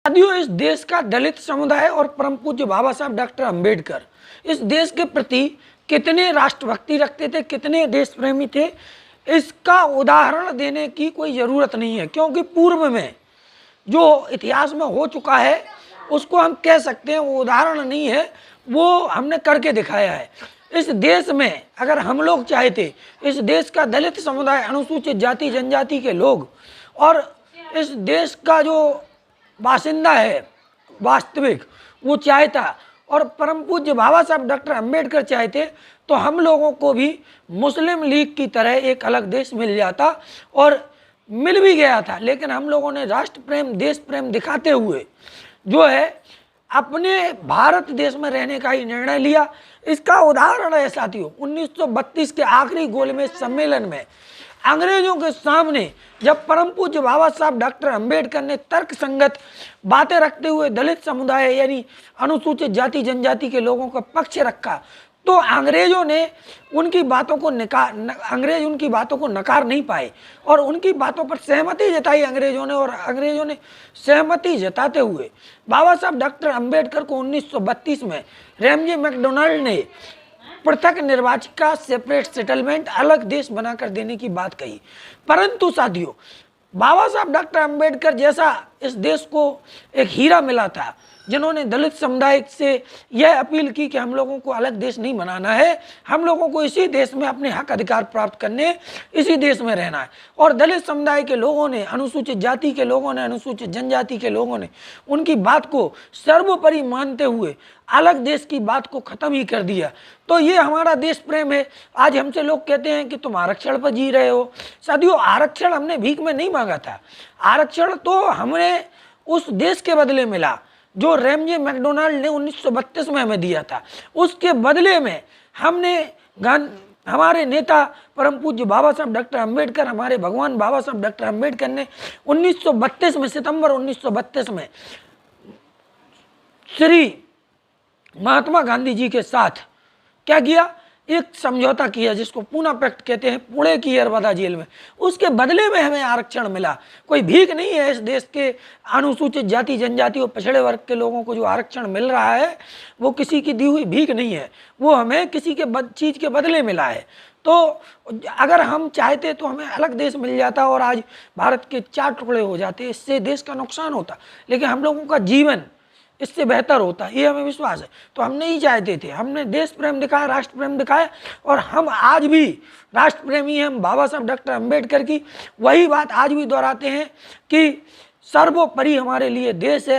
साथियों, इस देश का दलित समुदाय और परम पूज्य बाबा साहब डॉक्टर अंबेडकर इस देश के प्रति कितने राष्ट्रभक्ति रखते थे, कितने देश प्रेमी थे, इसका उदाहरण देने की कोई ज़रूरत नहीं है। क्योंकि पूर्व में जो इतिहास में हो चुका है उसको हम कह सकते हैं वो उदाहरण नहीं है, वो हमने करके दिखाया है। इस देश में अगर हम लोग चाहते, इस देश का दलित समुदाय, अनुसूचित जाति जनजाति के लोग और इस देश का जो बासिंदा है वास्तविक, वो चाहता और परम पूज्य बाबा साहब डॉक्टर अंबेडकर चाहते तो हम लोगों को भी मुस्लिम लीग की तरह एक अलग देश मिल जाता और मिल भी गया था। लेकिन हम लोगों ने राष्ट्र प्रेम, देश प्रेम दिखाते हुए जो है अपने भारत देश में रहने का ही निर्णय लिया। इसका उदाहरण है साथियों, 1932 के आखिरी गोलमेज सम्मेलन में अंग्रेजों के सामने जब परम पूज्य बाबा साहब डॉक्टर अंबेडकर ने तर्क संगत बातें रखते हुए दलित समुदाय यानी अनुसूचित जाति जनजाति के लोगों का पक्ष रखा, तो अंग्रेजों ने उनकी बातों को अंग्रेज उनकी बातों को नकार नहीं पाए और उनकी बातों पर सहमति जताई अंग्रेजों ने। और अंग्रेजों ने सहमति जताते हुए बाबा साहब डॉक्टर अंबेडकर को 1932 में रैमजे मैकडोनाल्ड ने पृथक निर्वाचिका, सेपरेट सेटलमेंट, अलग देश बनाकर देने की बात कही। परंतु साथियों, बाबा साहब डॉक्टर अंबेडकर जैसा इस देश को एक हीरा मिला था, जिन्होंने दलित समुदाय से यह अपील की कि हम लोगों को अलग देश नहीं बनाना है, हम लोगों को इसी देश में अपने हक अधिकार प्राप्त करने, इसी देश में रहना है। और दलित समुदाय के लोगों ने, अनुसूचित जाति के लोगों ने, अनुसूचित जनजाति के लोगों ने उनकी बात को सर्वोपरि मानते हुए अलग देश की बात को ख़त्म ही कर दिया। तो ये हमारा देश प्रेम है। आज हमसे लोग कहते हैं कि तुम आरक्षण पर जी रहे हो। साथियों, आरक्षण हमने भीख में नहीं मांगा था। आरक्षण तो हमें उस देश के बदले मिला जो रैमजे मैकडोनाल्ड ने 1932 में हमें दिया था। उसके बदले में हमने हमारे नेता परम पूज्य बाबा साहब डॉक्टर अंबेडकर, हमारे भगवान बाबा साहब डॉक्टर अंबेडकर ने 1932 में, सितंबर 1932 में श्री महात्मा गांधी जी के साथ क्या किया, एक समझौता किया जिसको पूना पैक्ट कहते हैं, पुणे की यरवदा जेल में। उसके बदले में हमें आरक्षण मिला। कोई भीख नहीं है। इस देश के अनुसूचित जाति जनजाति और पिछड़े वर्ग के लोगों को जो आरक्षण मिल रहा है वो किसी की दी हुई भीख नहीं है, वो हमें किसी के चीज़ के बदले मिला है। तो अगर हम चाहते तो हमें अलग देश मिल जाता और आज भारत के 4 टुकड़े हो जाते, इससे देश का नुकसान होता, लेकिन हम लोगों का जीवन इससे बेहतर होता, ये हमें विश्वास है। तो हम नहीं चाहते थे, हमने देश प्रेम दिखाया, राष्ट्र प्रेम दिखाया और हम आज भी राष्ट्र प्रेमी हैं। हम बाबा साहब डॉक्टर अंबेडकर की वही बात आज भी दोहराते हैं कि सर्वोपरि हमारे लिए देश है।